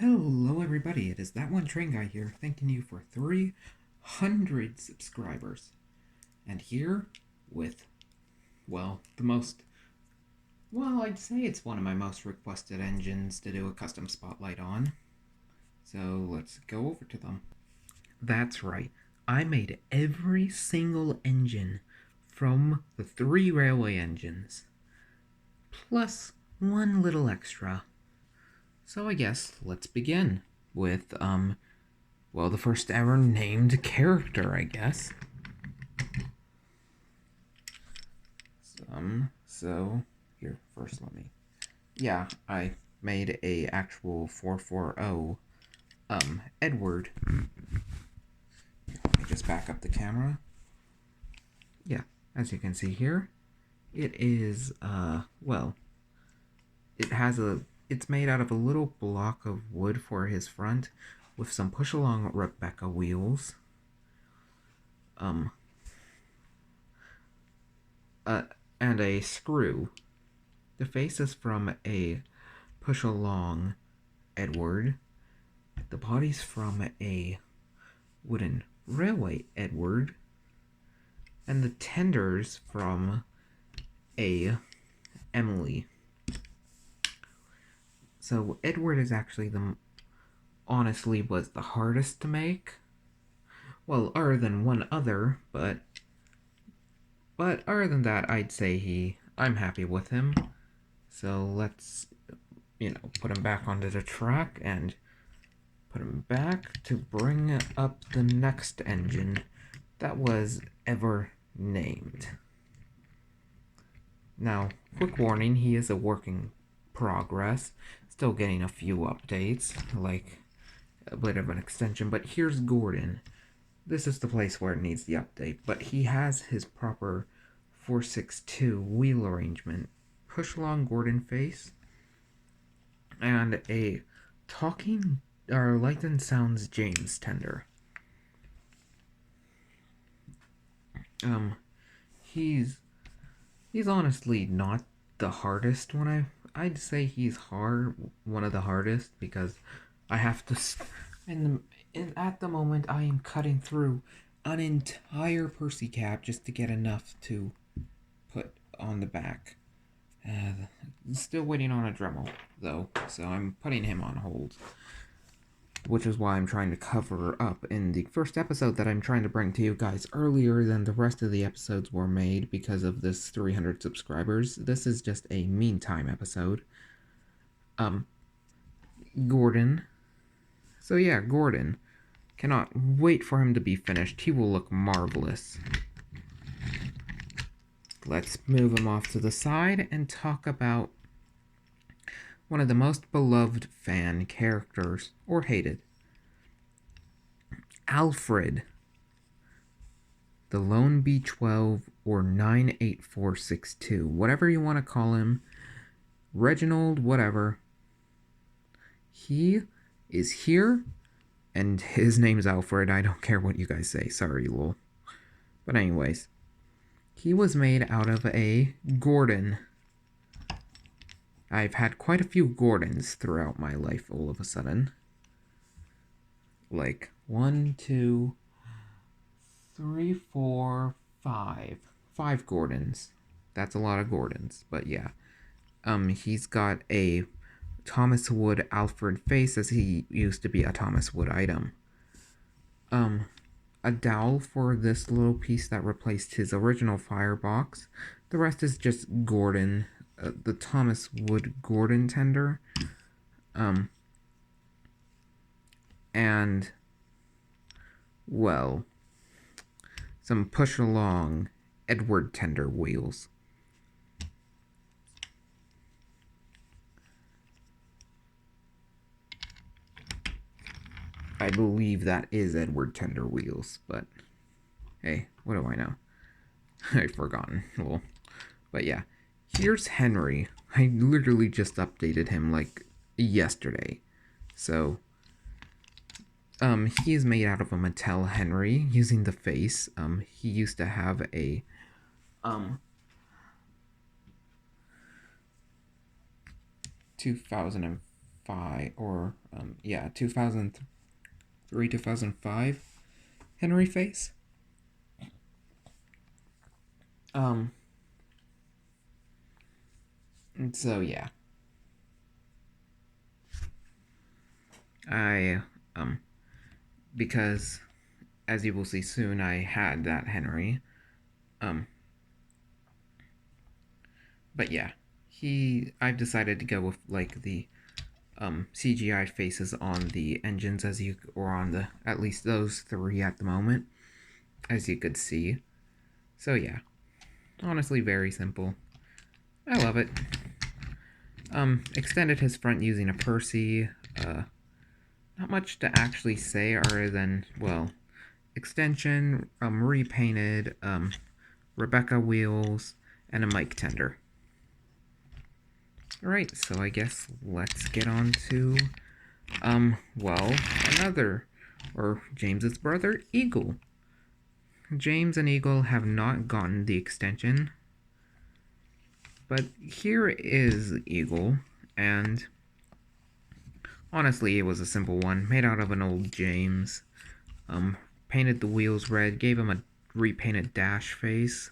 Hello everybody, it is that one train guy here, thanking you for 300 subscribers. And here with, I'd say it's one of my most requested engines to do a custom spotlight on. So let's go over to them. That's right, I made every single engine from the 3 railway engines, plus one little extra. So I guess let's begin with, the first ever named character, I guess. Here, first I made a actual 440, Edward. Let me just back up the camera. Yeah, as you can see here, it is, it's made out of a little block of wood for his front with some push-along Rebecca wheels. And a screw. The face is from a push-along Edward. The body's from a wooden railway Edward. And the tenders from a Emily. So Edward is actually honestly was the hardest to make. Well, other than one other, but other than that, I'd say I'm happy with him. So let's, put him back onto the track and put him back to bring up the next engine that was ever named. Now, quick warning, he is a work in progress. Still getting a few updates, like a bit of an extension, but here's Gordon. This is the place where it needs the update, but he has his proper 462 wheel arrangement, push-along Gordon face, and a talking or Light and Sounds James tender. He's honestly not the hardest one. I'd say he's one of the hardest, because I have to, at the moment I am cutting through an entire Percy cap just to get enough to put on the back. Still waiting on a Dremel though, so I'm putting him on hold, which is why I'm trying to cover up in the first episode that I'm trying to bring to you guys earlier than the rest of the episodes were made because of this 300 subscribers. This is just a meantime episode. Gordon. So yeah, Gordon. Cannot wait for him to be finished. He will look marvelous. Let's move him off to the side and talk about one of the most beloved fan characters, or hated. Alfred. The Lone B12 or 98462. Whatever you want to call him. Reginald, whatever. He is here, and his name's Alfred. I don't care what you guys say. Sorry, lol. But anyways, he was made out of a Gordon. I've had quite a few Gordons throughout my life all of a sudden. Like 1, 2, 3, 4, 5. 5 Gordons. That's a lot of Gordons, but yeah. He's got a Thomas Wood Alfred face, as he used to be a Thomas Wood item. A dowel for this little piece that replaced his original firebox. The rest is just Gordon, the Thomas Wood Gordon tender. And, some push-along Edward tender wheels. I believe that is Edward tender wheels, but hey, what do I know? I've forgotten. Well, but yeah, here's Henry. I literally just updated him like yesterday. So, he is made out of a Mattel Henry using the face. He used to have a 2005 2005 or yeah, 2003 2005 Henry face. And so yeah, I because as you will see soon, I had that Henry. Um, but yeah, I've decided to go with like the CGI faces on the engines or on the at least those three at the moment, as you could see. So yeah, honestly, very simple. I love it. Extended his front using a Percy. Not much to actually say other than, well, extension, repainted, Rebecca wheels, and a mic tender. Alright, so I guess let's get on to, well, James's brother, Eagle. James and Eagle have not gotten the extension, but here is Eagle, and honestly, it was a simple one, made out of an old James. Painted the wheels red, gave him a repainted dash face.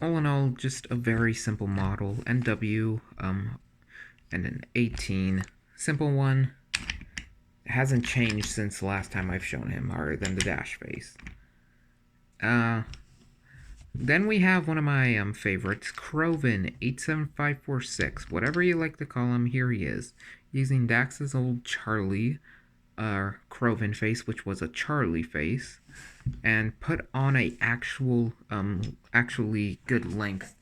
All in all, just a very simple model. NW, and an 18. Simple one. It hasn't changed since the last time I've shown him, other than the dash face. Then we have one of my favorites, Crovan 87546. Whatever you like to call him, here he is. Using Dax's old Charlie Crovan face, which was a Charlie face, and put on a actually good length.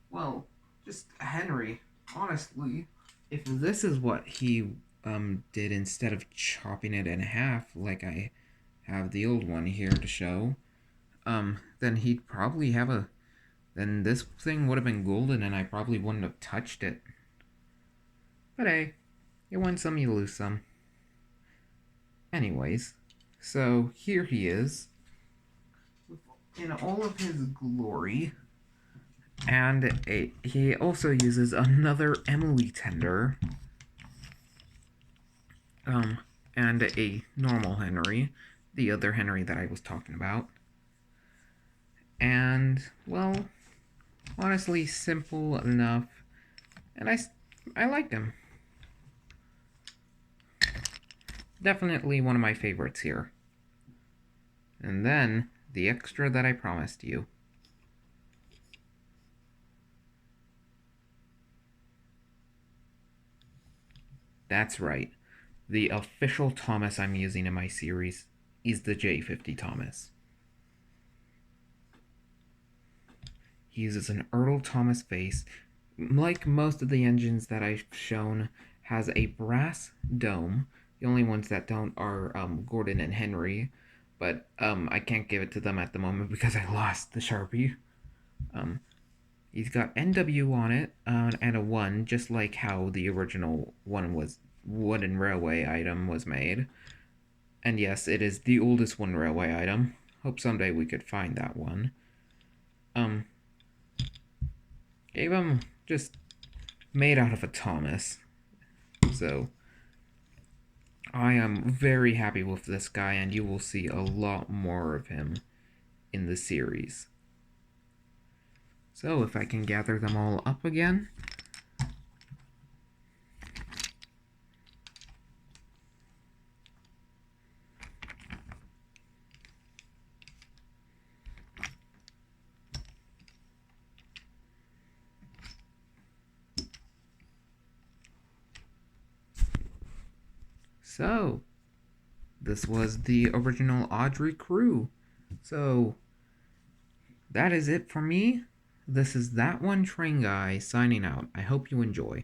Well, just Henry. Honestly, if this is what he did instead of chopping it in half, like I have the old one here to show, then he'd probably have then this thing would have been golden, and I probably wouldn't have touched it. But hey, you win some, you lose some. Anyways, so here he is in all of his glory, and he also uses another Emily tender, and a normal Henry, the other Henry that I was talking about. And, well, honestly, simple enough, and I liked him. Definitely one of my favorites here. And then, the extra that I promised you. That's right. The official Thomas I'm using in my series is the J50 Thomas. He uses an Earl Thomas face. Like most of the engines that I've shown, has a brass dome. The only ones that don't are Gordon and Henry, but I can't give it to them at the moment because I lost the Sharpie. He's got NW on it, and a 1, just like how the original one was wooden railway item was made. And yes, it is the oldest wooden railway item. Hope someday we could find that one. Gave him just made out of a Thomas. So I am very happy with this guy, and you will see a lot more of him in the series. So if I can gather them all up again. So, this was the original Audrey crew. So, that is it for me. This is That One Train Guy signing out. I hope you enjoy.